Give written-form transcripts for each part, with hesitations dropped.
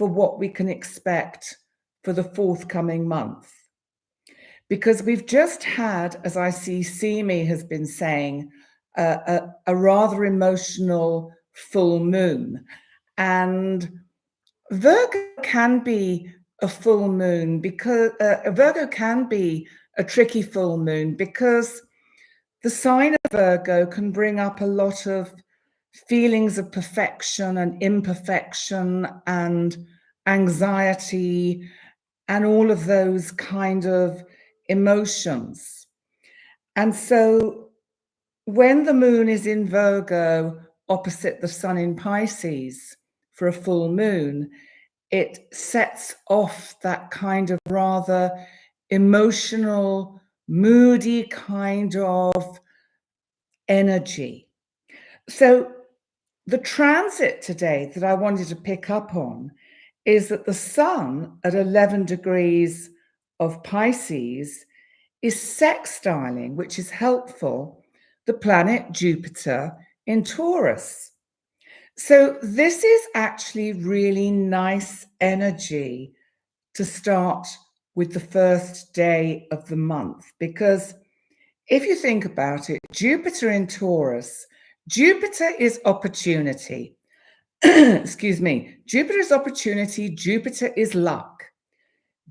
for what we can expect for the forthcoming month. Because we've just had, as I see Simi has been saying, a rather emotional full moon. And Virgo can be a full moon because Virgo can be a tricky full moon because the sign of Virgo can bring up a lot of feelings of perfection and imperfection and anxiety and all of those kind of emotions. And so when the moon is in Virgo opposite the sun in Pisces for a full moon, it sets off that kind of rather emotional, moody kind of energy. So the transit today that I wanted to pick up on is that the sun at 11 degrees of Pisces is sextiling, which is helpful, the planet Jupiter in Taurus. So this is actually really nice energy to start with the first day of the month, because if you think about it, Jupiter in Taurus, Jupiter is opportunity. Excuse me. Jupiter is opportunity. Jupiter is luck.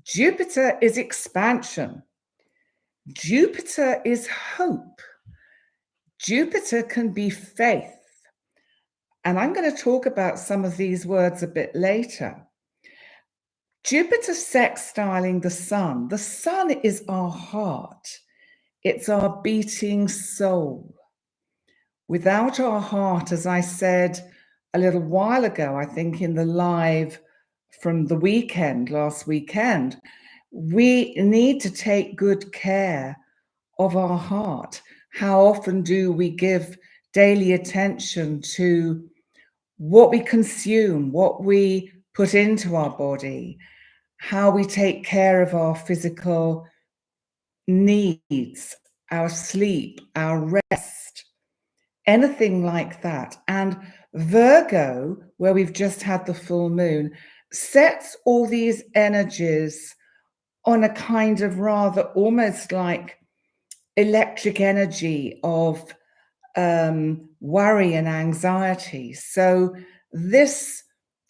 Jupiter is expansion. Jupiter is hope. Jupiter can be faith. And I'm going to talk about some of these words a bit later. Jupiter sextiling the sun. The sun is our heart. It's our beating soul. Without our heart, as I said a little while ago, I think in the live from the weekend, last weekend, we need to take good care of our heart. How often do we give daily attention to what we consume, what we put into our body, how we take care of our physical needs, our sleep, our rest, anything like that. And Virgo, where we've just had the full moon, sets all these energies on a kind of rather almost like electric energy of worry and anxiety. So this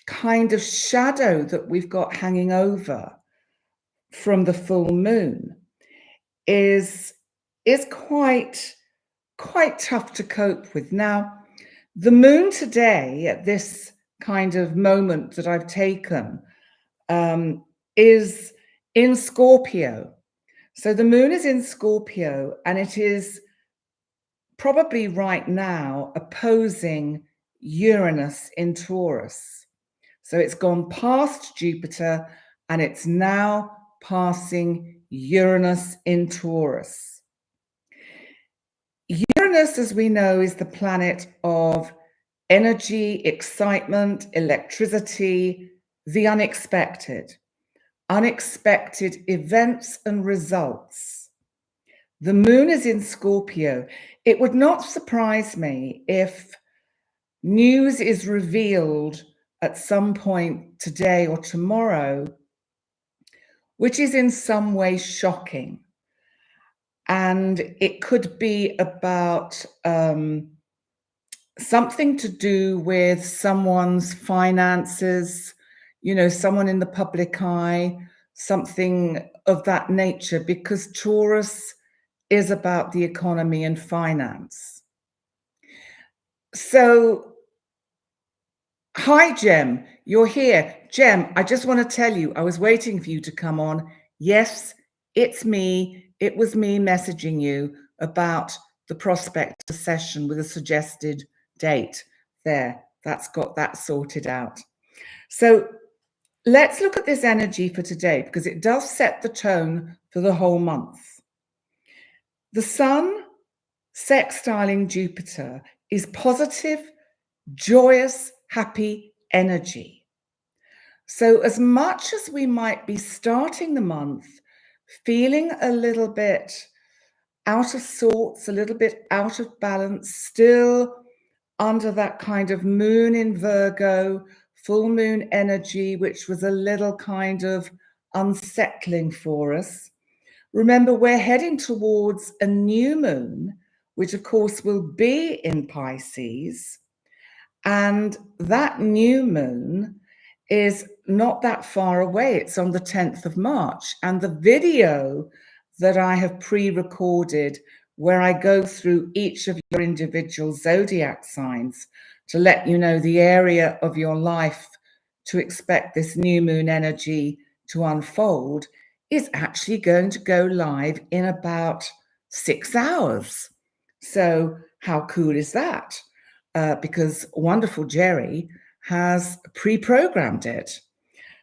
kind of shadow that we've got hanging over from the full moon is quite tough to cope with. Now, the moon today, at this kind of moment that I've taken, is in Scorpio. So the moon is in Scorpio, and it is probably right now opposing Uranus in Taurus. So it's gone past Jupiter, and it's now passing Uranus in Taurus. Uranus, as we know, is the planet of energy, excitement, electricity, the unexpected events and results. The moon is in Scorpio. It would not surprise me if news is revealed at some point today or tomorrow, which is in some way shocking. And it could be about something to do with someone's finances, you know, someone in the public eye, something of that nature, because Taurus is about the economy and finance. So, hi, Jem, you're here. Jem, I just want to tell you, I was waiting for you to come on. Yes, it's me. It was me messaging you about the prospect session with a suggested date. There, that's got that sorted out. So let's look at this energy for today, because it does set the tone for the whole month. The sun sextiling Jupiter is positive, joyous, happy energy. So as much as we might be starting the month feeling a little bit out of sorts, a little bit out of balance, still under that kind of moon in Virgo, full moon energy, which was a little kind of unsettling for us. Remember, we're heading towards a new moon, which of course will be in Pisces. And that new moon is not that far away. It's on the 10th of March. And the video that I have pre-recorded, where I go through each of your individual zodiac signs to let you know the area of your life to expect this new moon energy to unfold, is actually going to go live in about 6 hours. So how cool is that? Because wonderful Jerry has pre-programmed it.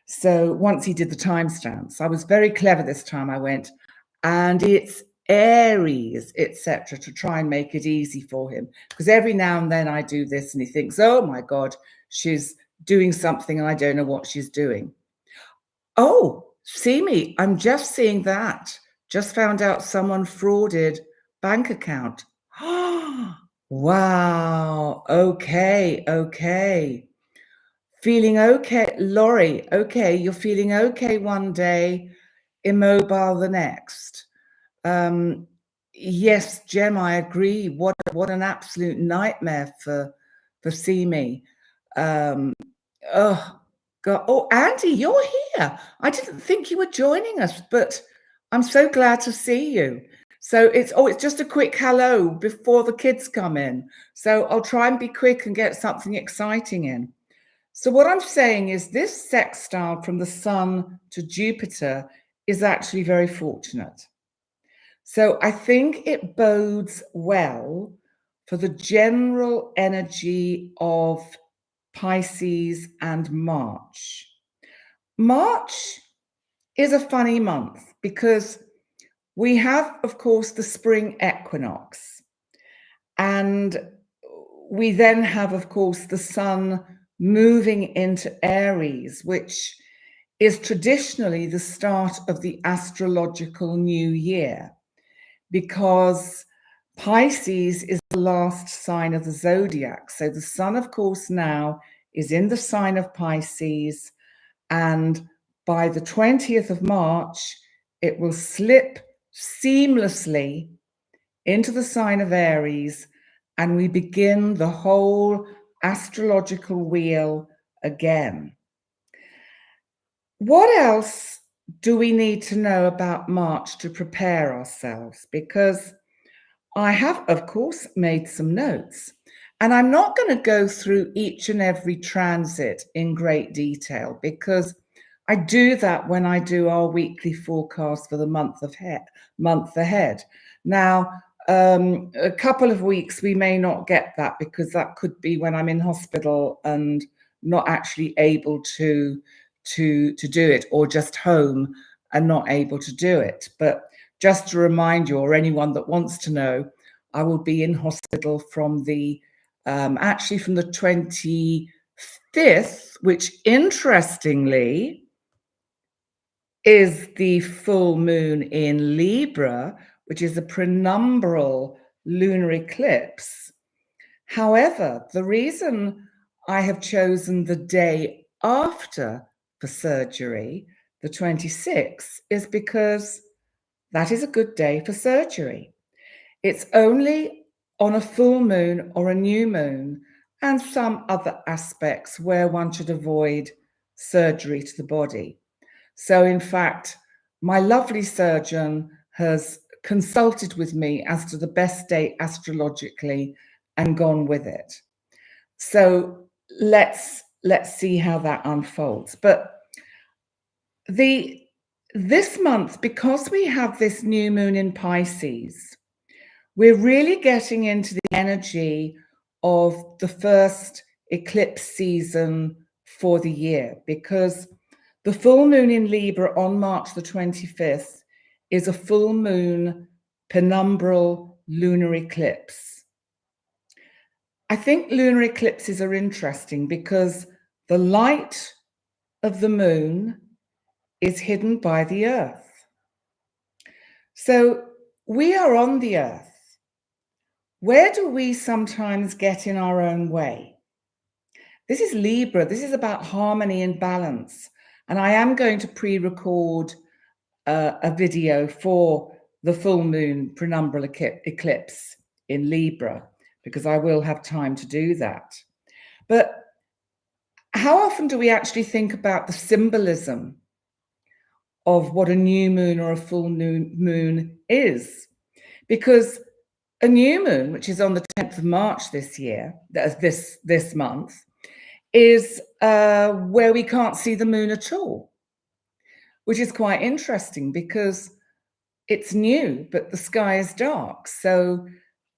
So once he did the timestamps, I was very clever this time. I went, and it's Aries, etc., to try and make it easy for him. Because every now and then I do this and he thinks, oh my God, she's doing something and I don't know what she's doing. Oh, see me, I'm just seeing that. Just found out someone frauded bank account. Wow. Okay. Feeling okay, Laurie. Okay, you're feeling okay one day, immobile the next. Yes, Jem, I agree. What an absolute nightmare for Simi. Oh God. Oh, Andy, you're here. I didn't think you were joining us, but I'm so glad to see you. So it's just a quick hello before the kids come in. So I'll try and be quick and get something exciting in. So what I'm saying is this sextile from the Sun to Jupiter is actually very fortunate. So I think it bodes well for the general energy of Pisces and March. March is a funny month because we have, of course, the spring equinox. And we then have, of course, the Sun moving into Aries, which is traditionally the start of the astrological new year, because Pisces is the last sign of the zodiac. So the Sun, of course, now is in the sign of Pisces, and by the 20th of March, it will slip seamlessly into the sign of Aries, and we begin the whole astrological wheel again. What else do we need to know about March to prepare ourselves? Because I have, of course, made some notes, and I'm not going to go through each and every transit in great detail, because I do that when I do our weekly forecast for the month ahead. Now, a couple of weeks we may not get that, because that could be when I'm in hospital and not actually able to do it, or just home and not able to do it. But just to remind you, or anyone that wants to know, I will be in hospital from the actually from the 25th, which interestingly is the full moon in Libra, which is a penumbral lunar eclipse. However, the reason I have chosen the day after for surgery, the 26th, is because that is a good day for surgery. It's only on a full moon or a new moon and some other aspects where one should avoid surgery to the body. So in fact, my lovely surgeon has consulted with me as to the best date astrologically and gone with it. So let's see how that unfolds. But this month, because we have this new moon in Pisces, we're really getting into the energy of the first eclipse season for the year, because the full moon in Libra on March the 25th is a full moon penumbral lunar eclipse. I think lunar eclipses are interesting because the light of the moon is hidden by the earth. So we are on the earth. Where do we sometimes get in our own way? This is Libra. This is about harmony and balance. And I am going to pre-record a video for the full moon penumbral eclipse in Libra, because I will have time to do that. But how often do we actually think about the symbolism of what a new moon or a full moon is? Because a new moon, which is on the 10th of March this year, this month, is where we can't see the moon at all, which is quite interesting because it's new, but the sky is dark. So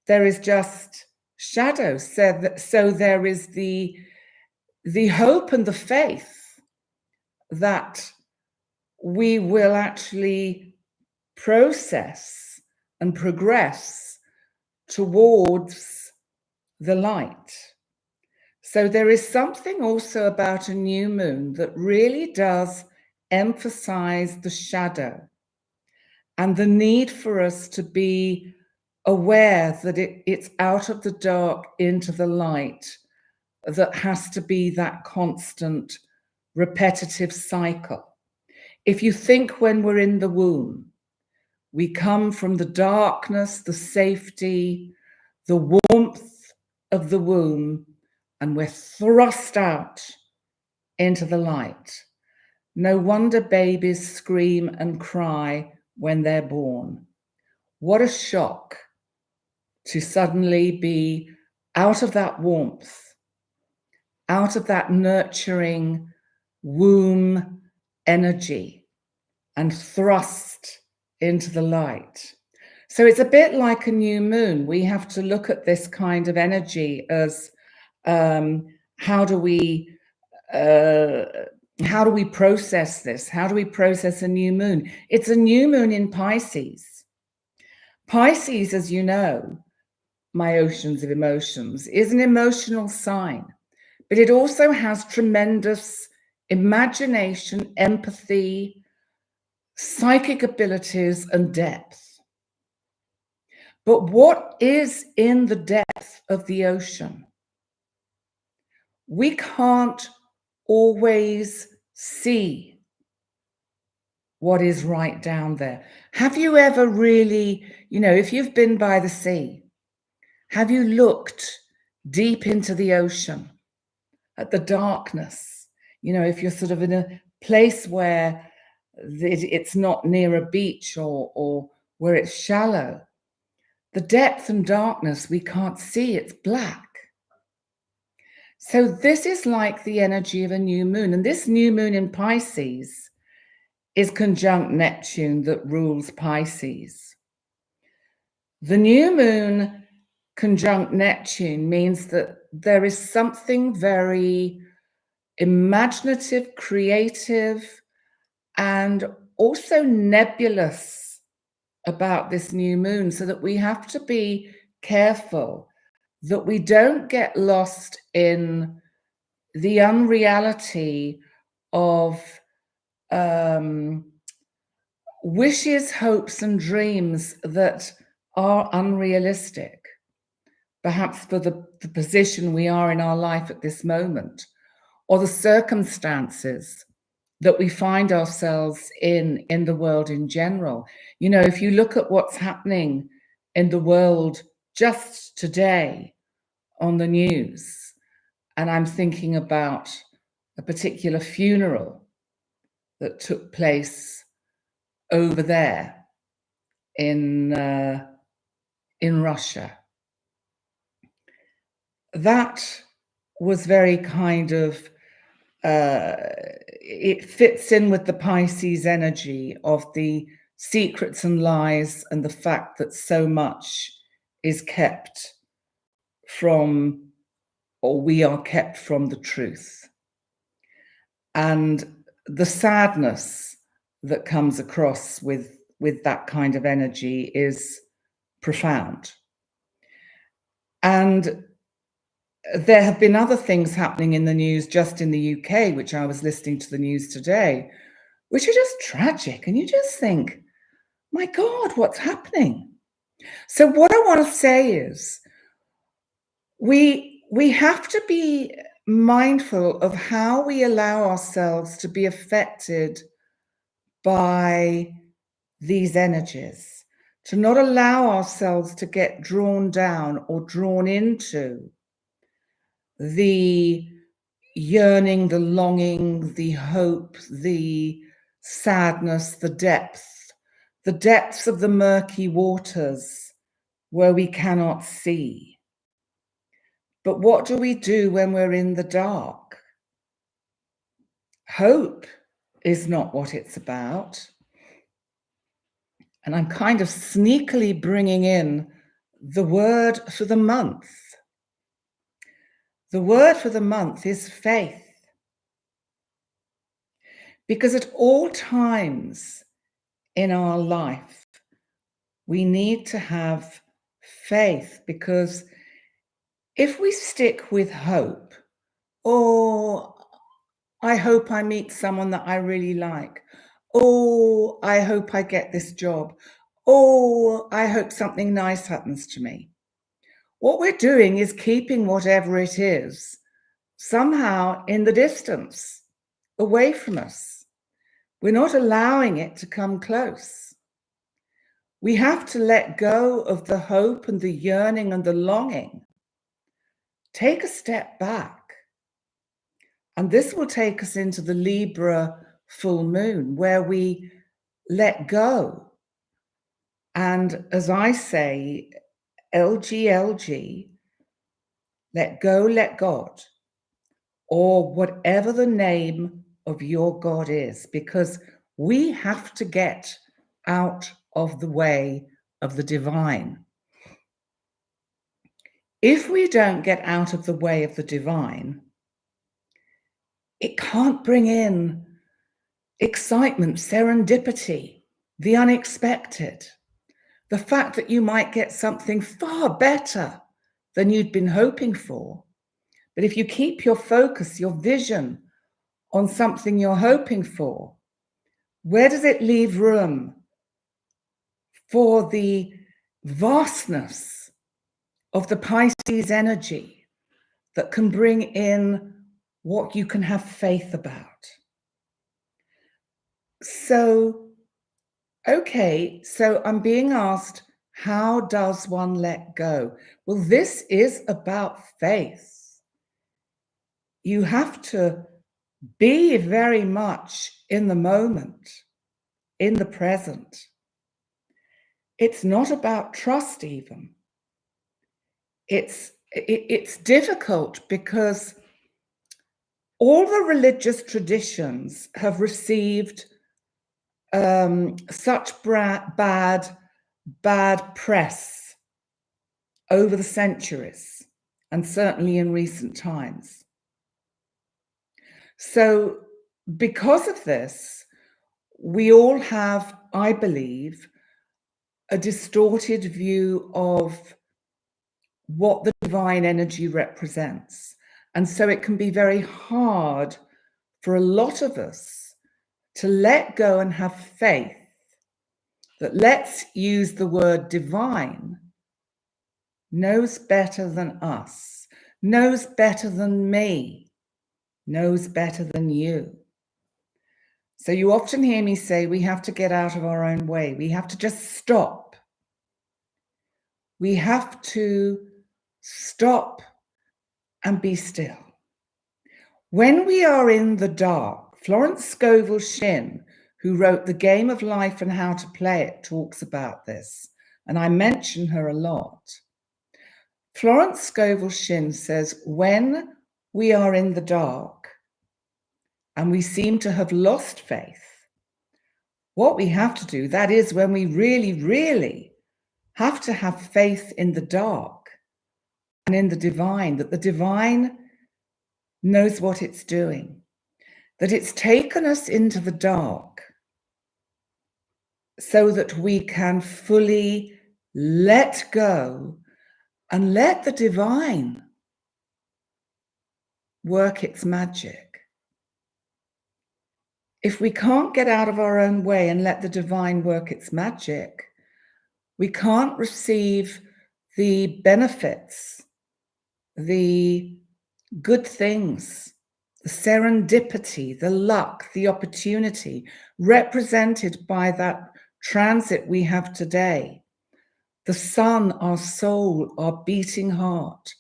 there is just shadow. So there is the hope and the faith that we will actually process and progress towards the light. So there is something also about a new moon that really does emphasize the shadow and the need for us to be aware that it's out of the dark into the light, that has to be that constant repetitive cycle. If you think when we're in the womb, we come from the darkness, the safety, the warmth of the womb, and we're thrust out into the light. No wonder babies scream and cry when they're born. What a shock to suddenly be out of that warmth, out of that nurturing womb energy, and thrust into the light. So it's a bit like a new moon. We have to look at this kind of energy as how do we process this? How do we process a new moon? It's a new moon in Pisces. Pisces, as you know, my oceans of emotions, is an emotional sign, but it also has tremendous imagination, empathy, psychic abilities, and depth. But what is in the depth of the ocean? We can't always see what is right down there. Have you ever really, if you've been by the sea, have you looked deep into the ocean at the darkness? If you're sort of in a place where it's not near a beach or where it's shallow, the depth and darkness we can't see, it's black. So this is like the energy of a new moon. And this new moon in Pisces is conjunct Neptune that rules Pisces. The new moon conjunct Neptune means that there is something very imaginative, creative, and also nebulous about this new moon, so that we have to be careful that we don't get lost in the unreality of wishes, hopes, and dreams that are unrealistic, perhaps for the position we are in our life at this moment, or the circumstances that we find ourselves in the world in general. If you look at what's happening in the world just today on the news, and I'm thinking about a particular funeral that took place over there in Russia. That was very kind of, it fits in with the Pisces energy of the secrets and lies, and the fact that so much is kept from, or we are kept from, the truth. And the sadness that comes across with that kind of energy is profound. And there have been other things happening in the news just in the UK, which I was listening to the news today, which are just tragic. And you just think, my God, what's happening? So what I want to say is we have to be mindful of how we allow ourselves to be affected by these energies, to not allow ourselves to get drawn down or drawn into the yearning, the longing, the hope, the sadness, the depths of the murky waters where we cannot see. But what do we do when we're in the dark? Hope is not what it's about. And I'm kind of sneakily bringing in the word for the month. The word for the month is faith. Because at all times in our life, we need to have faith, because if we stick with hope, or I hope I meet someone that I really like, or I hope I get this job, or I hope something nice happens to me, what we're doing is keeping whatever it is somehow in the distance, away from us. We're not allowing it to come close. We have to let go of the hope and the yearning and the longing. Take a step back. And this will take us into the Libra full moon, where we let go. And as I say, LG, let go, let God, or whatever the name of your God is, because we have to get out of the way of the divine. If we don't get out of the way of the divine, it can't bring in excitement, serendipity, the unexpected, the fact that you might get something far better than you'd been hoping for. But if you keep your focus, your vision on something you're hoping for, where does it leave room for the vastness of the Pisces energy that can bring in what you can have faith about? So, okay, so I'm being asked, how does one let go? Well, this is about faith. You have to be very much in the moment, in the present. It's not about trust even. It's difficult because all the religious traditions have received such bad press over the centuries, and certainly in recent times. So because of this, we all have, I believe, a distorted view of what the divine energy represents. And so it can be very hard for a lot of us to let go and have faith that, let's use the word divine, knows better than us, knows better than me, knows better than you. So you often hear me say we have to get out of our own way. We have to just stop. We have to stop and be still. When we are in the dark, Florence Scovel Shinn, who wrote The Game of Life and How to Play It, talks about this, and I mention her a lot. Florence Scovel Shinn says, when we are in the dark and we seem to have lost faith, what we have to do, that is when we really, really have to have faith in the dark and in the divine, that the divine knows what it's doing, that it's taken us into the dark so that we can fully let go and let the divine work its magic. If we can't get out of our own way and let the divine work its magic, we can't receive the benefits, the good things, the serendipity, the luck, the opportunity, represented by that transit we have today. The sun, our soul, our beating heart,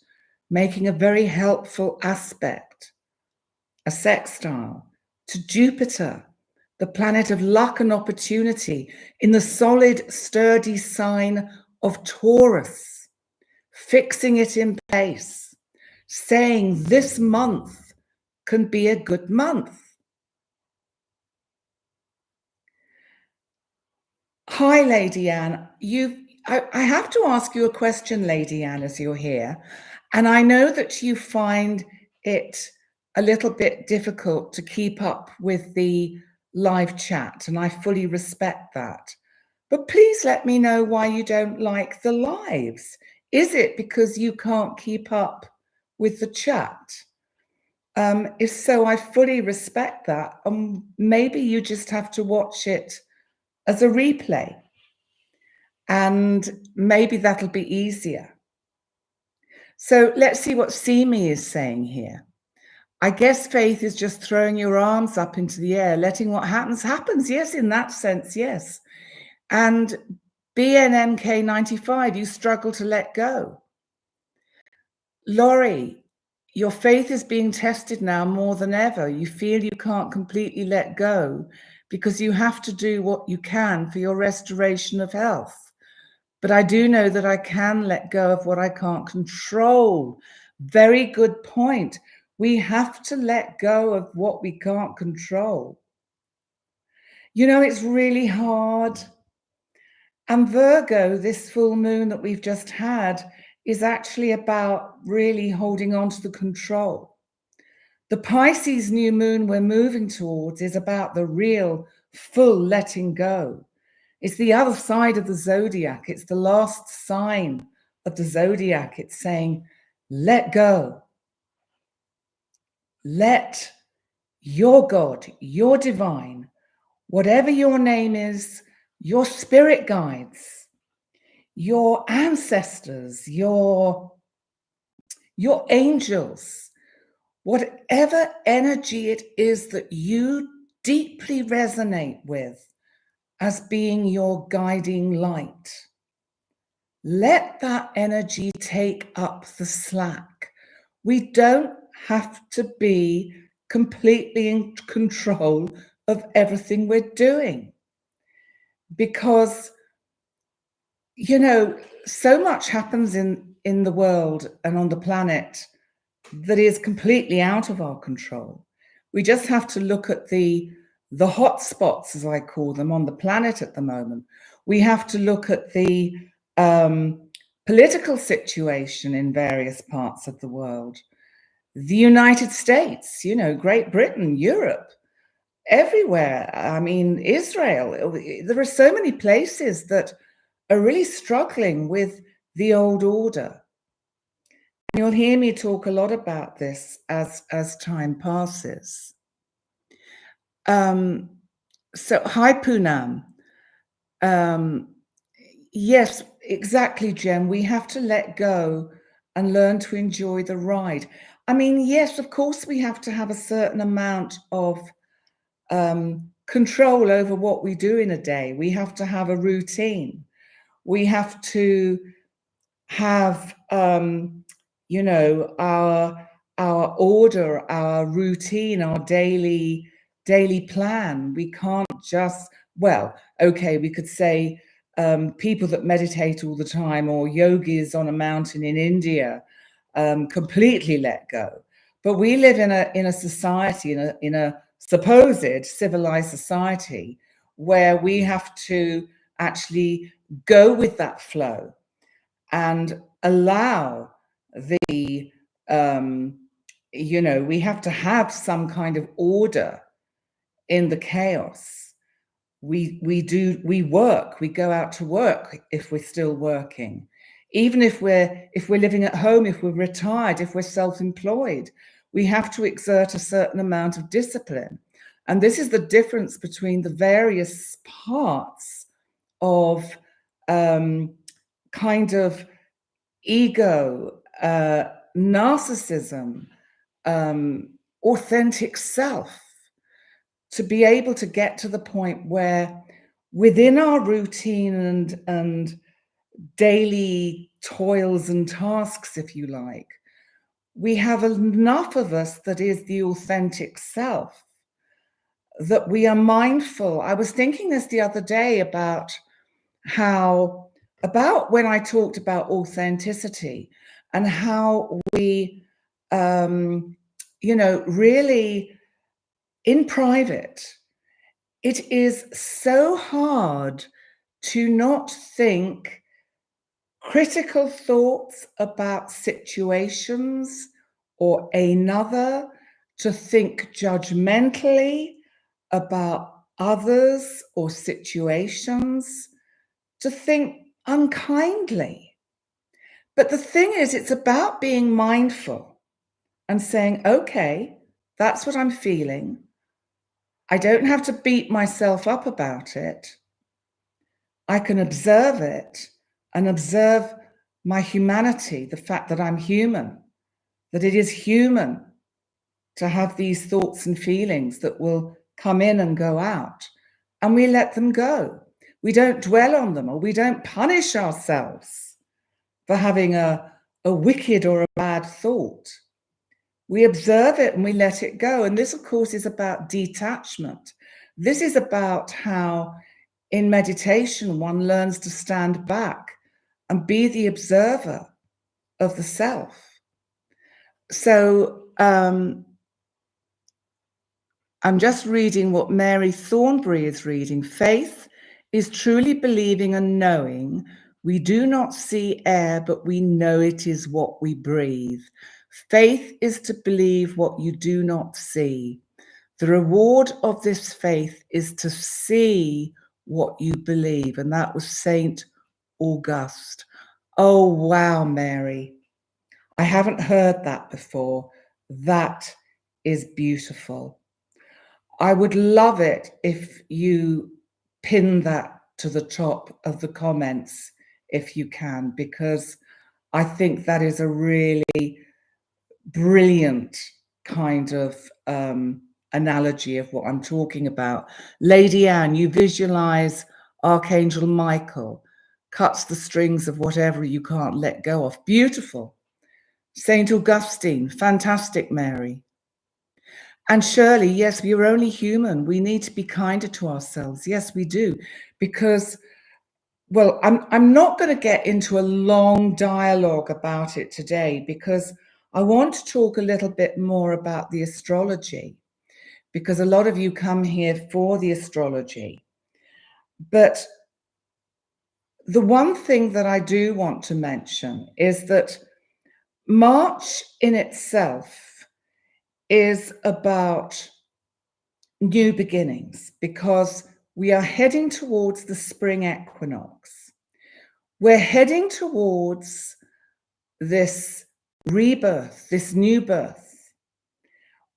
making a very helpful aspect, a sextile to Jupiter, the planet of luck and opportunity, in the solid, sturdy sign of Taurus, fixing it in place, saying this month can be a good month. Hi, Lady Anne. I have to ask you a question, Lady Anne, as you're here. And I know that you find it a little bit difficult to keep up with the live chat, and I fully respect that. But please let me know why you don't like the lives. Is it because you can't keep up with the chat? If so, I fully respect that. Maybe you just have to watch it as a replay, and maybe that'll be easier. So let's see what Simi is saying here. I guess faith is just throwing your arms up into the air, letting what happens happens. Yes, in that sense, yes. And BNMK95, you struggle to let go. Laurie, your faith is being tested now more than ever. You feel you can't completely let go because you have to do what you can for your restoration of health. But I do know that I can let go of what I can't control. Very good point. We have to let go of what we can't control. You know, it's really hard. And Virgo, this full moon that we've just had, is actually about really holding on to the control. The Pisces new moon we're moving towards is about the real full letting go. It's the other side of the zodiac. It's the last sign of the zodiac. It's saying, let go. Let your God, your divine, whatever your name is, your spirit guides, your ancestors, your angels, whatever energy it is that you deeply resonate with as being your guiding light. Let that energy take up the slack. We don't have to be completely in control of everything we're doing, because, you know, so much happens in the world and on the planet that is completely out of our control. We just have to look at the hot spots, as I call them, on the planet at the moment. We have to look at the political situation in various parts of the world. The United States, you know, Great Britain, Europe, everywhere. I mean, Israel. There are so many places that are really struggling with the old order. You'll hear me talk a lot about this as time passes. So, hi, Poonam. Yes, exactly, Jen. We have to let go and learn to enjoy the ride. I mean, yes, of course, we have to have a certain amount of control over what we do in a day. We have to have a routine. We have to have, you know, our order, our routine, our daily plan. We can't just, well, okay, we could say people that meditate all the time, or yogis on a mountain in India, completely let go. But we live in a society, in a supposed civilized society, where we have to actually go with that flow and allow the you know, we have to have some kind of order in the chaos. We work, we go out to work if we're still working, even if we're living at home, if we're retired, if we're self-employed. We have to exert a certain amount of discipline. And this is the difference between the various parts of kind of ego, narcissism, authentic self, to be able to get to the point where within our routine and daily toils and tasks, if you like, we have enough of us that is the authentic self, that we are mindful. I was thinking this the other day about when I talked about authenticity and how we, really in private, it is so hard to not think critical thoughts about situations or another, to think judgmentally about others or situations, to think unkindly. But the thing is, it's about being mindful and saying, okay, that's what I'm feeling. I don't have to beat myself up about it. I can observe it and observe my humanity, the fact that I'm human, that it is human to have these thoughts and feelings that will come in and go out, and we let them go. We don't dwell on them, or we don't punish ourselves for having a wicked or a bad thought. We observe it and we let it go. And this, of course, is about detachment. This is about how in meditation one learns to stand back and be the observer of the self. So I'm just reading what Mary Thornbury is reading. Faith is truly believing and knowing. We do not see air, but we know it is what we breathe. Faith is to believe what you do not see. The reward of this faith is to see what you believe. And that was Saint August. Oh, wow, Mary. I haven't heard that before. That is beautiful. I would love it if you pin that to the top of the comments, if you can, because I think that is a really brilliant kind of analogy of what I'm talking about. Lady Anne, you visualize Archangel Michael cuts the strings of whatever you can't let go of. Beautiful. Saint Augustine, fantastic, Mary. And Shirley, yes, we are only human. We need to be kinder to ourselves. Yes, we do. Because, well, I'm not going to get into a long dialogue about it today, because I want to talk a little bit more about the astrology, because a lot of you come here for the astrology. But the one thing that I do want to mention is that March in itself is about new beginnings, because we are heading towards the spring equinox. We're heading towards this rebirth, this new birth,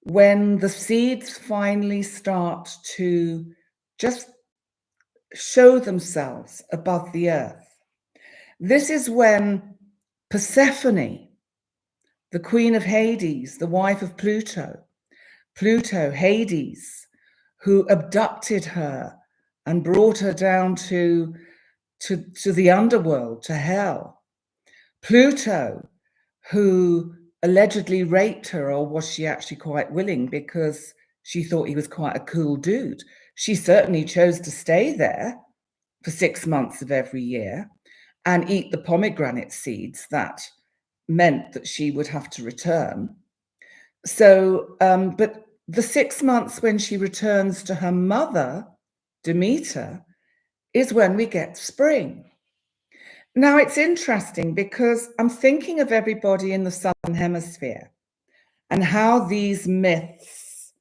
when the seeds finally start to just show themselves above the earth. This is when Persephone, the queen of Hades, the wife of Pluto, Hades, who abducted her and brought her down to the underworld, to hell. Pluto, who allegedly raped her, or was she actually quite willing because she thought he was quite a cool dude? She certainly chose to stay there for 6 months of every year and eat the pomegranate seeds that meant that she would have to return. So, but the 6 months when she returns to her mother, Demeter, is when we get spring. Now, it's interesting because I'm thinking of everybody in the Southern Hemisphere and how these myths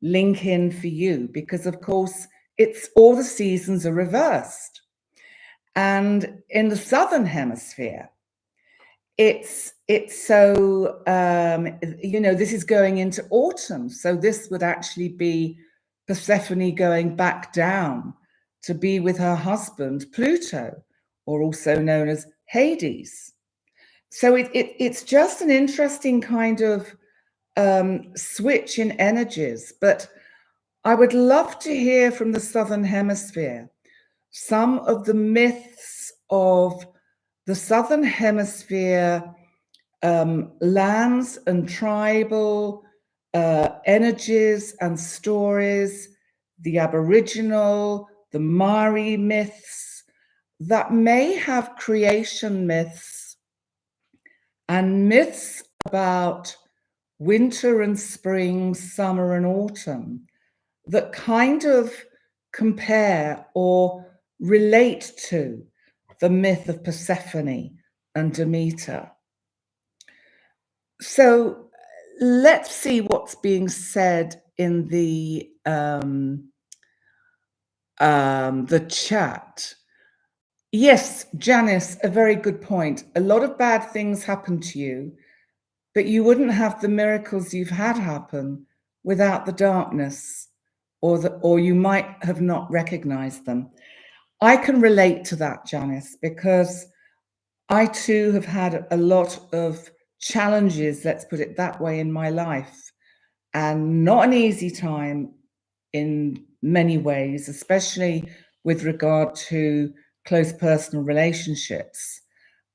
link in for you, because, of course, it's all the seasons are reversed. And in the Southern Hemisphere, it's so, this is going into autumn. So this would actually be Persephone going back down to be with her husband, Pluto, or also known as Hades. So it's just an interesting kind of switch in energies. But I would love to hear from the Southern Hemisphere some of the myths of the Southern Hemisphere lands and tribal energies and stories, the Aboriginal, the Maori myths that may have creation myths and myths about winter and spring, summer and autumn that kind of compare or relate to the myth of Persephone and Demeter. So let's see what's being said in the chat. Yes, Janice, a very good point. A lot of bad things happen to you, but you wouldn't have the miracles you've had happen without the darkness, or you might have not recognized them. I can relate to that, Janice, because I too have had a lot of challenges, let's put it that way, in my life, and not an easy time in many ways, especially with regard to close personal relationships.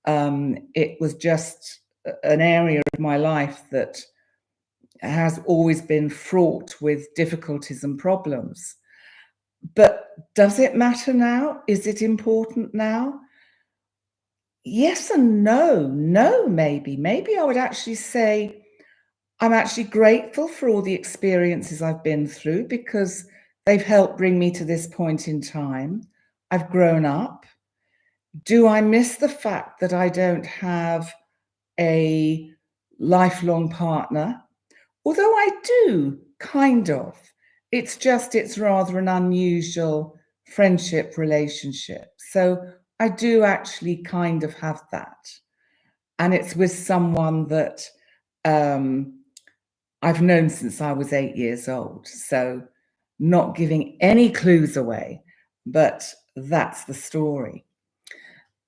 It was just an area of my life that has always been fraught with difficulties and problems. But does it matter now? Is it important now? Yes and no. No, maybe. Maybe I would actually say I'm actually grateful for all the experiences I've been through because they've helped bring me to this point in time. I've grown up. Do I miss the fact that I don't have a lifelong partner? Although I do, kind of. It's rather an unusual friendship relationship. So I do actually kind of have that. And it's with someone that I've known since I was 8 years old. So not giving any clues away, but that's the story.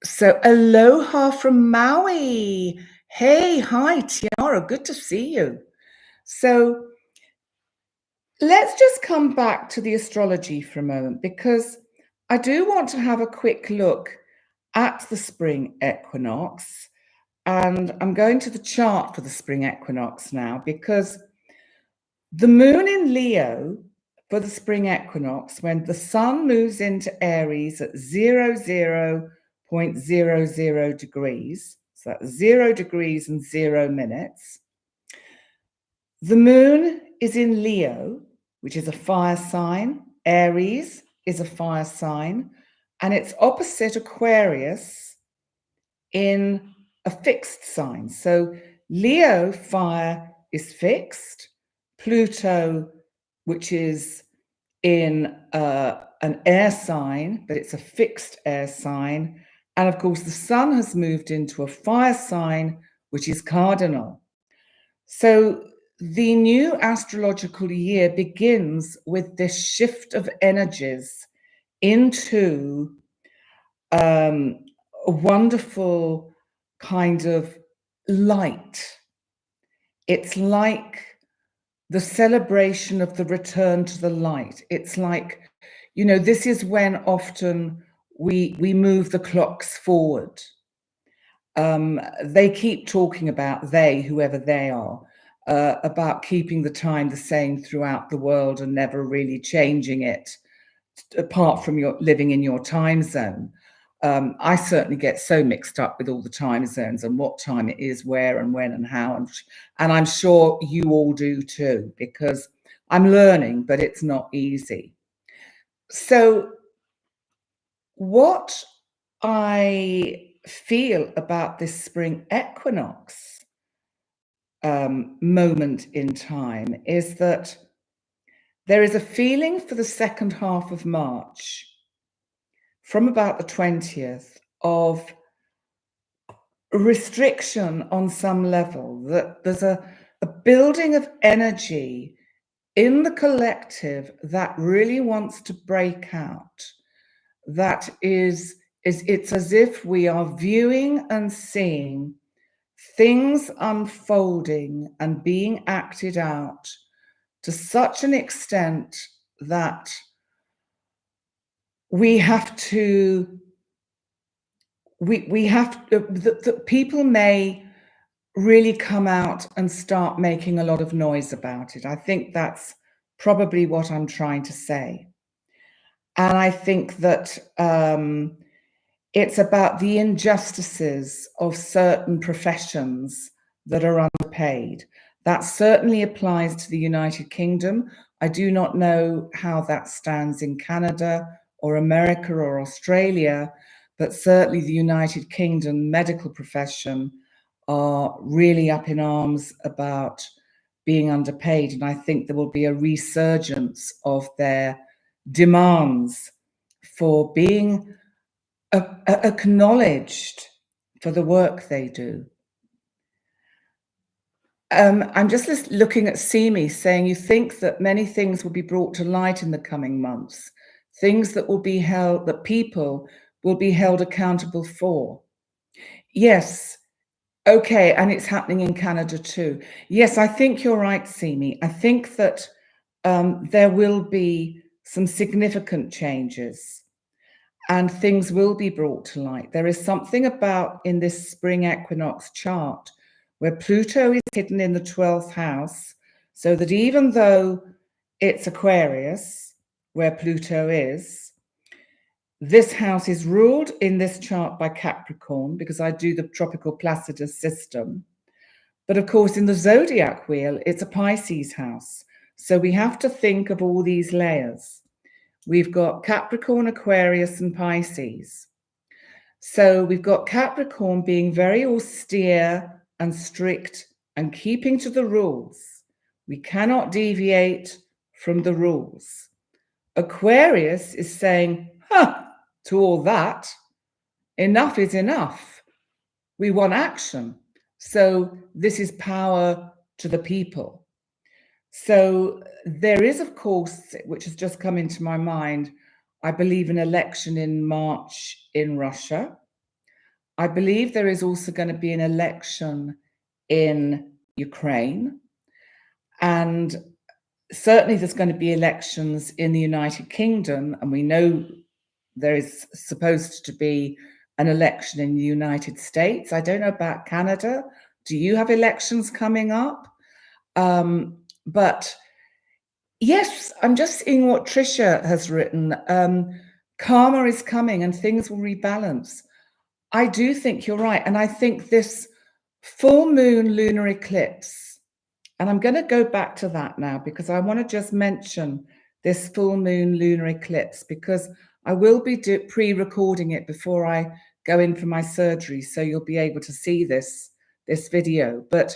So aloha from Maui. Hey, hi, Tiara, good to see you. So let's just come back to the astrology for a moment, because I do want to have a quick look at the spring equinox. And I'm going to the chart for the spring equinox now, because the moon in Leo for the spring equinox, when the sun moves into Aries at 00.00 degrees, so that's 0 degrees and 0 minutes. The moon is in Leo, which is a fire sign. Aries is a fire sign, and it's opposite Aquarius in a fixed sign. So Leo fire is fixed. Pluto, which is in an air sign, but it's a fixed air sign. And of course, the sun has moved into a fire sign, which is cardinal. So the new astrological year begins with this shift of energies into a wonderful kind of light. It's like the celebration of the return to the light. It's like, this is when often we move the clocks forward. They keep talking about whoever they are, about keeping the time the same throughout the world and never really changing it, apart from your living in your time zone. I certainly get so mixed up with all the time zones and what time it is, where and when and how. And I'm sure you all do too, because I'm learning, but it's not easy. So what I feel about this spring equinox moment in time is that there is a feeling for the second half of March, from about the 20th, of restriction on some level, that there's a building of energy in the collective that really wants to break out. That it's as if we are viewing and seeing things unfolding and being acted out to such an extent that we have to, the people may really come out and start making a lot of noise about it. I think that's probably what I'm trying to say. And I think that it's about the injustices of certain professions that are underpaid. That certainly applies to the United Kingdom. I do not know how that stands in Canada or America or Australia, but certainly the United Kingdom medical profession are really up in arms about being underpaid. And I think there will be a resurgence of their demands for being acknowledged for the work they do. I'm just looking at Simi saying, you think that many things will be brought to light in the coming months, things that will be held, that people will be held accountable for. Yes. Okay. And it's happening in Canada too. Yes, I think you're right, Simi. I think that there will be some significant changes and things will be brought to light. There is something about in this spring equinox chart where Pluto is hidden in the 12th house, so that even though it's Aquarius, where Pluto is, this house is ruled in this chart by Capricorn, because I do the tropical Placidus system. But of course, in the zodiac wheel, it's a Pisces house. So we have to think of all these layers. We've got Capricorn, Aquarius, and Pisces. So we've got Capricorn being very austere and strict and keeping to the rules. We cannot deviate from the rules. Aquarius is saying, to all that, enough is enough. We want action. So this is power to the people. So there is, of course, which has just come into my mind, I believe an election in March in Russia. I believe there is also going to be an election in Ukraine. And certainly there's going to be elections in the United Kingdom. And we know there is supposed to be an election in the United States. I don't know about Canada. Do you have elections coming up? But yes, I'm just seeing what Trisha has written. Karma is coming and things will rebalance. I do think you're right. And I think this full moon lunar eclipse, and I'm going to go back to that now because I want to just mention this full moon lunar eclipse because I will be pre-recording it before I go in for my surgery. So you'll be able to see this video. But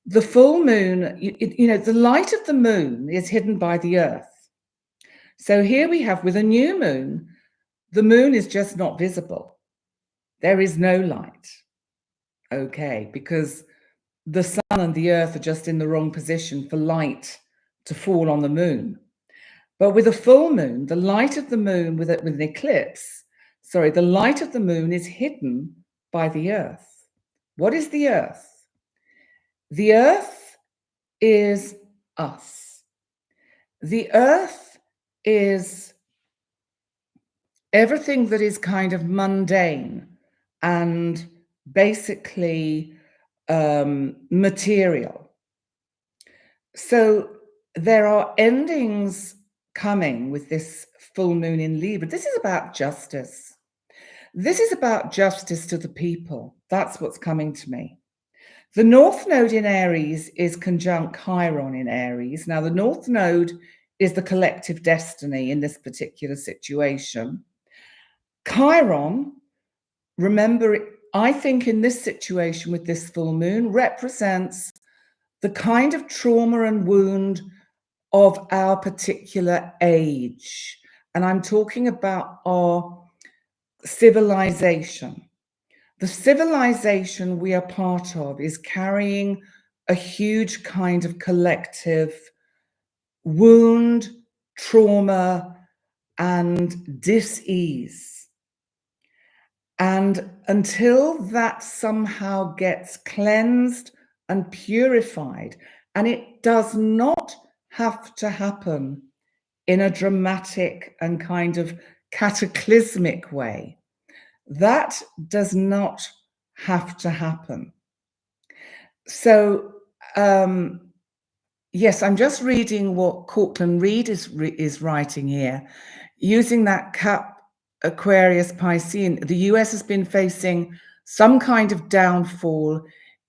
the full moon, you know, the light of the moon is hidden by the earth. So here we have with a new moon, the moon is just not visible. There is no light. Okay, because the sun and the earth are just in the wrong position for light to fall on the moon. But with a full moon, the light of the moon with an eclipse, the light of the moon is hidden by the earth. What is the earth? The earth is us. The earth is everything that is kind of mundane and basically material. So there are endings coming with this full moon in Libra. This is about justice. This is about justice to the people. That's what's coming to me. The North Node in Aries is conjunct Chiron in Aries. Now, the North Node is the collective destiny in this particular situation. Chiron, remember, I think in this situation with this full moon, represents the kind of trauma and wound of our particular age. And I'm talking about our civilization. The civilization we are part of is carrying a huge kind of collective wound, trauma, and dis-ease. And until that somehow gets cleansed and purified, and it does not have to happen in a dramatic and kind of cataclysmic way. That does not have to happen. So, yes, I'm just reading what Cortland Reed is writing here. Using that Cap Aquarius Piscean, the US has been facing some kind of downfall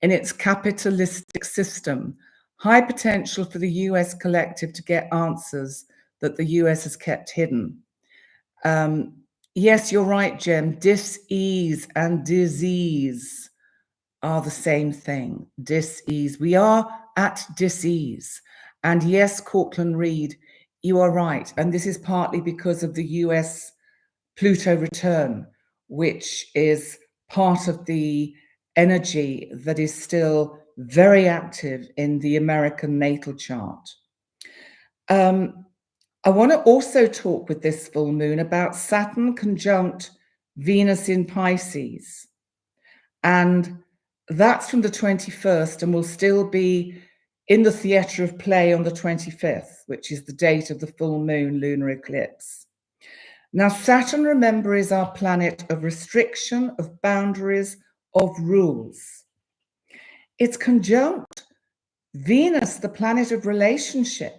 in its capitalistic system. High potential for the US collective to get answers that the US has kept hidden. Yes, you're right, Jem. Dis-ease and disease are the same thing. Dis-ease. We are at dis-ease. And yes, Cortland Reed, you are right. And this is partly because of the US Pluto return, which is part of the energy that is still very active in the American natal chart. I want to also talk with this full moon about Saturn conjunct Venus in Pisces. And that's from the 21st and will still be in the theatre of play on the 25th, which is the date of the full moon lunar eclipse. Now, Saturn, remember, is our planet of restriction, of boundaries, of rules. It's conjunct Venus, the planet of relationship,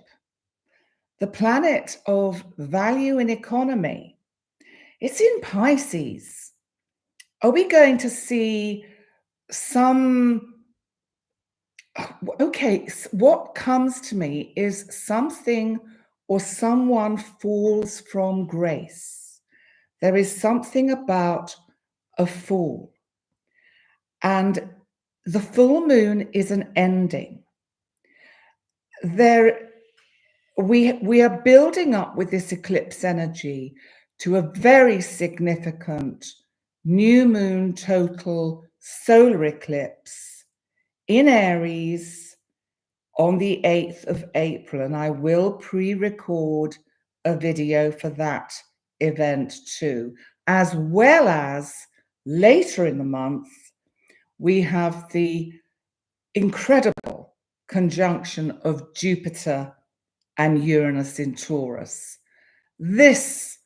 the planet of value and economy. It's in Pisces. Are we going to see some... Okay, what comes to me is something or someone falls from grace. There is something about a fall. And the full moon is an ending. We are building up with this eclipse energy to a very significant new moon total solar eclipse in Aries on the 8th of April. And I will pre-record a video for that event too, as well as later in the month, we have the incredible conjunction of Jupiter and Uranus in Taurus. This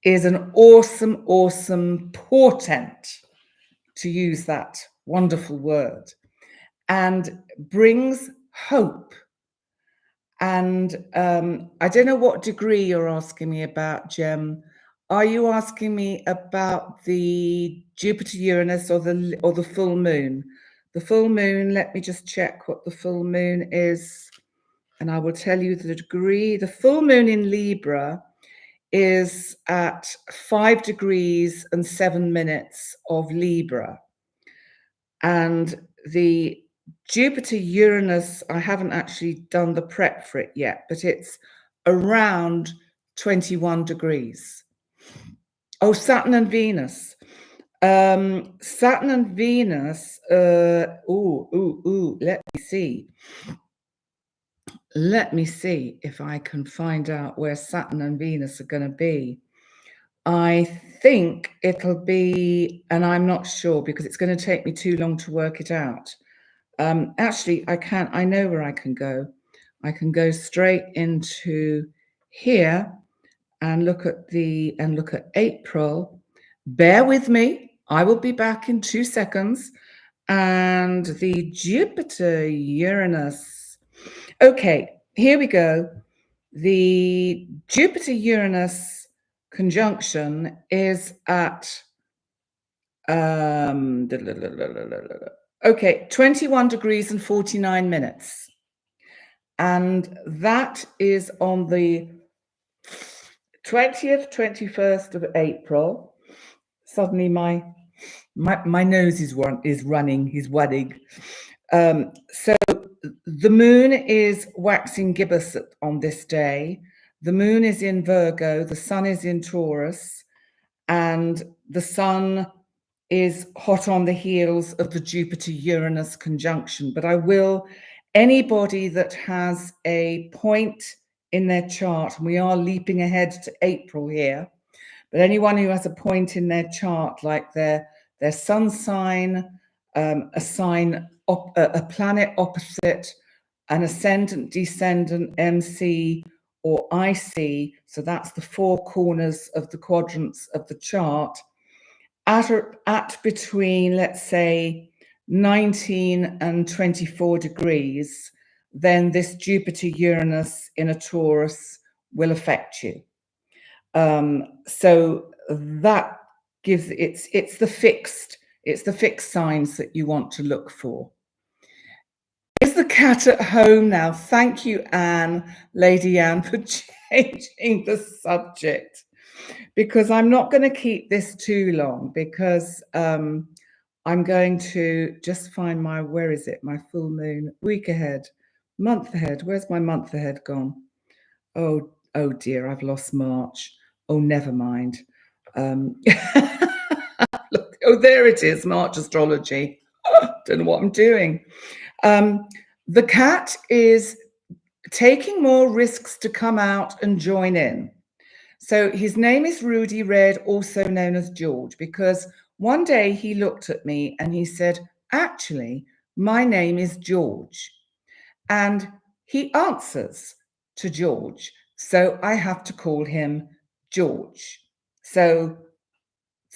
is an awesome, awesome portent, to use that wonderful word, and brings hope. And I don't know what degree you're asking me about, Jem. Are you asking me about the Jupiter Uranus or the full moon? The full moon, let me just check what the full moon is, and I will tell you the degree. The full moon in Libra is at 5 degrees and 7 minutes of Libra. And the Jupiter Uranus, I haven't actually done the prep for it yet, but it's around 21 degrees. Oh, Saturn and Venus. Saturn and Venus, let me see. Let me see if I can find out where Saturn and Venus are going to be. I think it'll be, and I'm not sure because it's going to take me too long to work it out. Actually, I know where I can go. I can go straight into here and look at April. Bear with me. I will be back in 2 seconds. And the Jupiter Uranus. Okay, here we go. The Jupiter Uranus conjunction is at 21 degrees and 49 minutes. And that is on the 20th, 21st of April. Suddenly my nose is running. So the moon is waxing gibbous on this day. The moon is in Virgo, the sun is in Taurus, and the sun is hot on the heels of the Jupiter-Uranus conjunction. But anybody that has a point in their chart, and we are leaping ahead to April here, But anyone who has a point in their chart, like their sun sign, a sign, a planet opposite, an ascendant, descendant, MC, or IC, so that's the four corners of the quadrants of the chart, at between, let's say, 19 and 24 degrees, then this Jupiter-Uranus in a Taurus will affect you. So that gives it's the fixed signs that you want to look for. Is the cat at home now? Thank you, Anne, Lady Anne, for changing the subject, because I'm not going to keep this too long, because I'm going to just find my, where is it? My full moon, week ahead, month ahead. Where's my month ahead gone? Oh dear, I've lost March. Oh, never mind. Look, oh, there it is, March astrology. Don't know what I'm doing. The cat is taking more risks to come out and join in. So his name is Rudy Red, also known as George, because one day he looked at me and he said, actually, my name is George. And he answers to George. So I have to call him George. So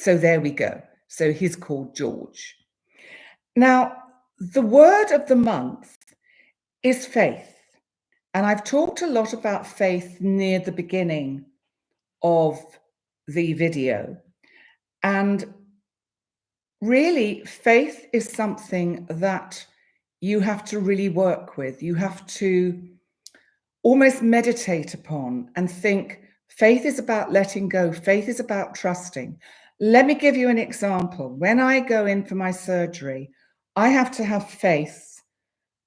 there we go. So he's called George. Now, the word of the month is faith. And I've talked a lot about faith near the beginning of the video. And really, faith is something that you have to really work with. You have to almost meditate upon and think, faith is about letting go. Faith is about trusting. Let me give you an example. When I go in for my surgery, I have to have faith,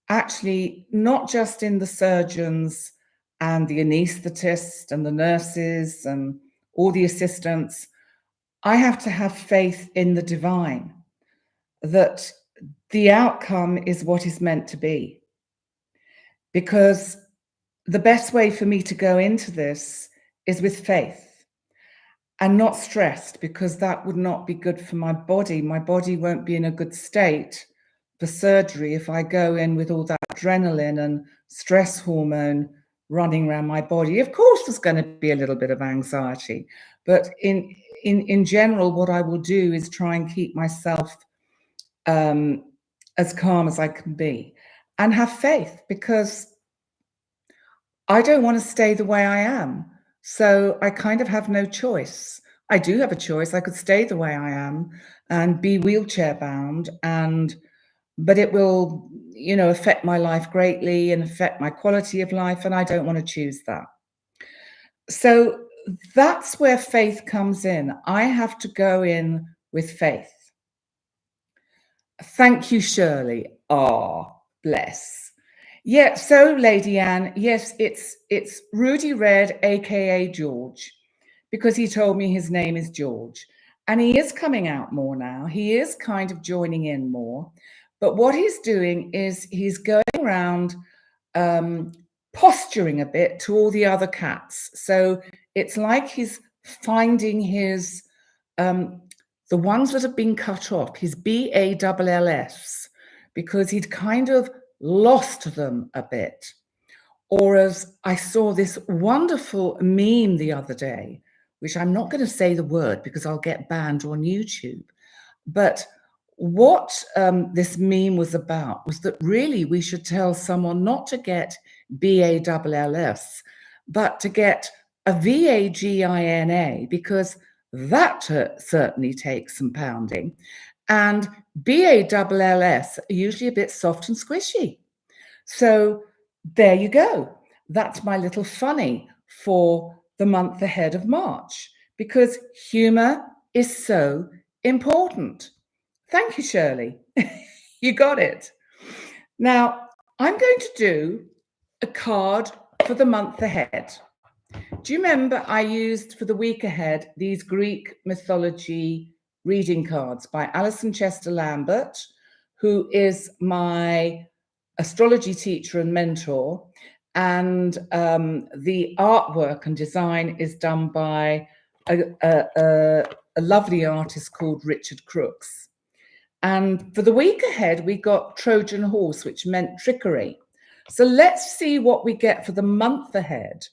actually, not just in the surgeons and the anaesthetists and the nurses and all the assistants. I have to have faith in the divine, that the outcome is what is meant to be. Because the best way for me to go into this is with faith and not stressed, because that would not be good for my body. My body won't be in a good state for surgery if I go in with all that adrenaline and stress hormone running around my body. Of course, there's going to be a little bit of anxiety, but in general, what I will do is try and keep myself as calm as I can be and have faith, because I don't want to stay the way I am. So I kind of have no choice. I do have a choice. I could stay the way I am and be wheelchair bound, but it will, affect my life greatly and affect my quality of life. And I don't want to choose that. So that's where faith comes in. I have to go in with faith. Thank you, Shirley. Bless. Yeah, so Lady Anne, yes, it's Rudy Red, aka George, because he told me his name is George. And he is coming out more now. He is kind of joining in more. But what he's doing is he's going around posturing a bit to all the other cats. So it's like he's finding his, the ones that have been cut off, his BALLS, because he'd kind of lost them a bit. Or as I saw this wonderful meme the other day, which I'm not going to say the word because I'll get banned on YouTube. But what this meme was about was that really we should tell someone not to get BALLS, but to get a VAGINA, because that certainly takes some pounding. And BALLS are usually a bit soft and squishy. So there you go. That's my little funny for the month ahead of March, because humor is so important. Thank you, Shirley. You got it. Now, I'm going to do a card for the month ahead. Do you remember I used for the week ahead these Greek mythology reading cards by Alison Chester Lambert, who is my astrology teacher and mentor, and the artwork and design is done by a lovely artist called Richard Crooks. And for the week ahead, we got Trojan horse, which meant trickery. So let's see what we get for the month ahead.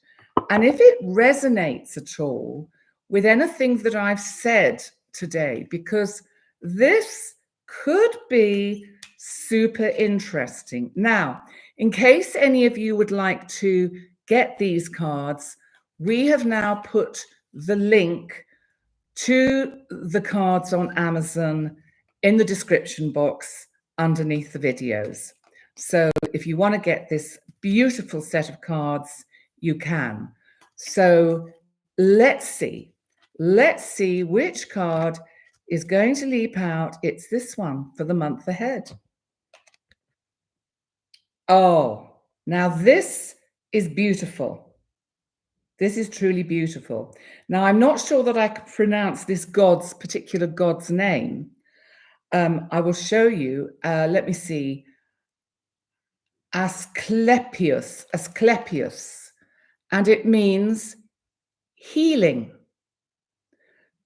And if it resonates at all with anything that I've said today, because this could be super interesting. Now, in case any of you would like to get these cards, we have now put the link to the cards on Amazon in the description box underneath the videos. So if you want to get this beautiful set of cards, you can. So let's see which card is going to leap out. It's this one for the month ahead. Oh, now this is beautiful. This is truly beautiful. Now, I'm not sure that I could pronounce this particular god's name. I will show you. Let me see. Asclepius, and it means healing.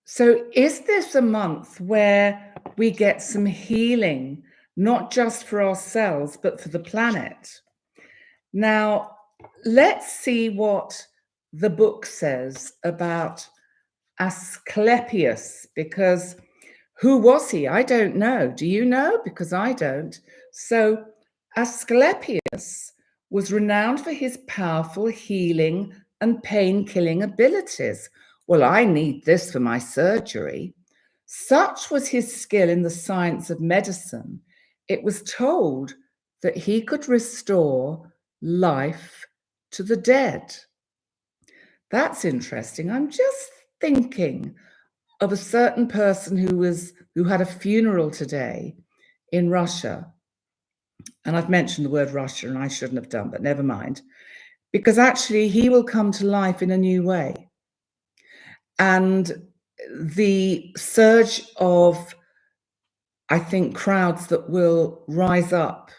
So is this a month where we get some healing, not just for ourselves, but for the planet? Now, let's see what the book says about Asclepius, because who was he? I don't know. Do you know? Because I don't. So Asclepius was renowned for his powerful healing and pain-killing abilities. Well, I need this for my surgery. Such was his skill in the science of medicine, it was told that he could restore life to the dead. That's interesting. I'm just thinking of a certain person who had a funeral today in Russia. And I've mentioned the word Russia, and I shouldn't have done, but never mind. Because actually he will come to life in a new way. And the surge of, I think, crowds that will rise up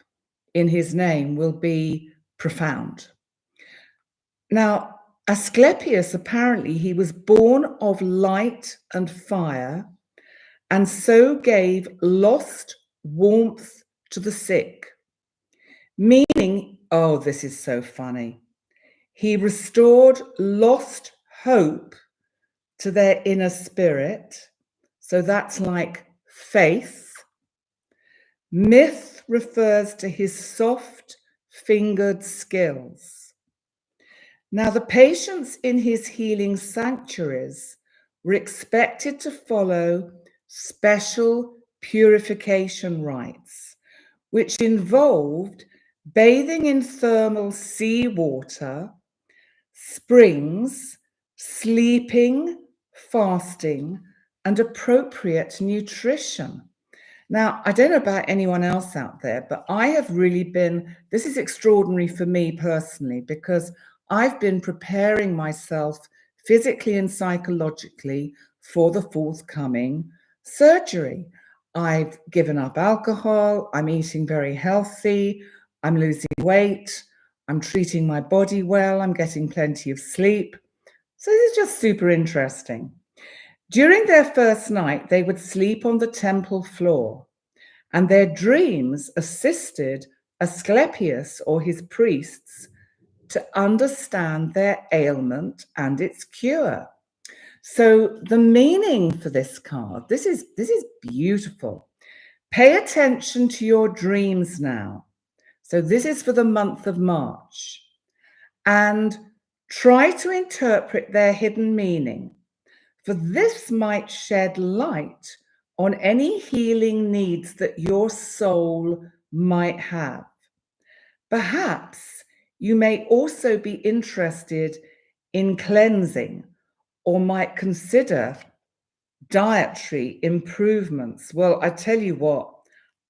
in his name will be profound. Now, Asclepius, apparently, he was born of light and fire, and so gave lost warmth to the sick. Meaning, oh, this is so funny. He restored lost hope to their inner spirit. So that's like faith. Myth refers to his soft-fingered skills. Now, the patients in his healing sanctuaries were expected to follow special purification rites, which involved bathing in thermal seawater, springs, sleeping, fasting, and appropriate nutrition. Now, I don't know about anyone else out there, but I have really been, this is extraordinary for me personally, because I've been preparing myself physically and psychologically for the forthcoming surgery. I've given up alcohol, I'm eating very healthy, I'm losing weight, I'm treating my body well, I'm getting plenty of sleep. So this is just super interesting. During their first night, they would sleep on the temple floor, and their dreams assisted Asclepius or his priests to understand their ailment and its cure. So the meaning for this card, this is beautiful. Pay attention to your dreams now. So this is for the month of March. And try to interpret their hidden meaning, for this might shed light on any healing needs that your soul might have. Perhaps you may also be interested in cleansing, or might consider dietary improvements. Well, I tell you what,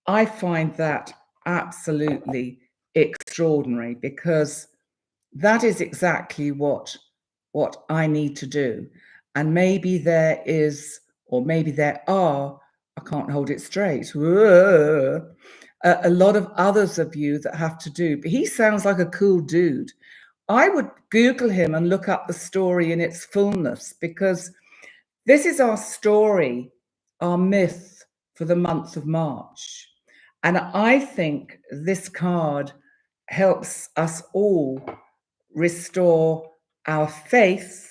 I find that absolutely extraordinary, because that is exactly what I need to do. And maybe there is, or maybe there are, I can't hold it straight, a lot of others of you that have to do. But he sounds like a cool dude. I would Google him and look up the story in its fullness, because This is our story, our myth for the month of March. And I think this card helps us all restore our faith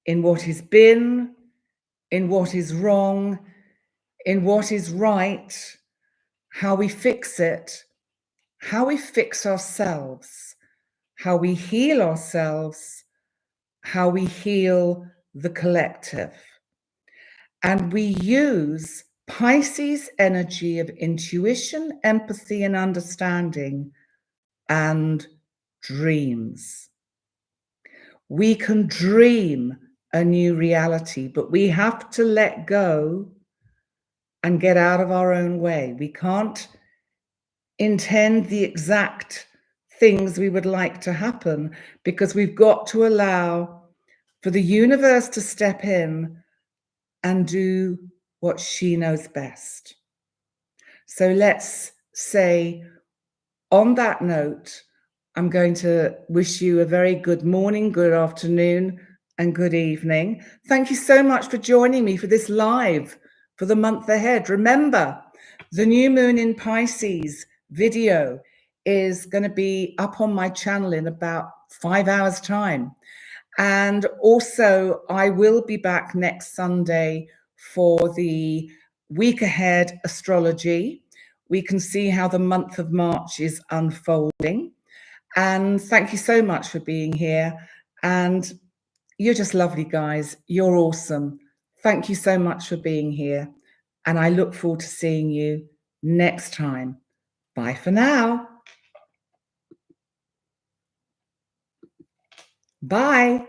in what has been, in what is wrong, in what is right, how we fix it, how we fix ourselves, how we heal ourselves, how we heal the collective. And we use Pisces energy of intuition, empathy, and understanding, and dreams. We can dream a new reality, but we have to let go and get out of our own way. We can't intend the exact things we would like to happen, because we've got to allow for the universe to step in and do what she knows best. So let's say, on that note, I'm going to wish you a very good morning, good afternoon, and good evening. Thank you so much for joining me for this live for the month ahead. Remember, the new moon in Pisces video is going to be up on my channel in about 5 hours' time. And also, I will be back next Sunday for the week ahead astrology. We can see how the month of March is unfolding. And thank you so much for being here. And you're just lovely, guys. You're awesome. Thank you so much for being here. And I look forward to seeing you next time. Bye for now. Bye.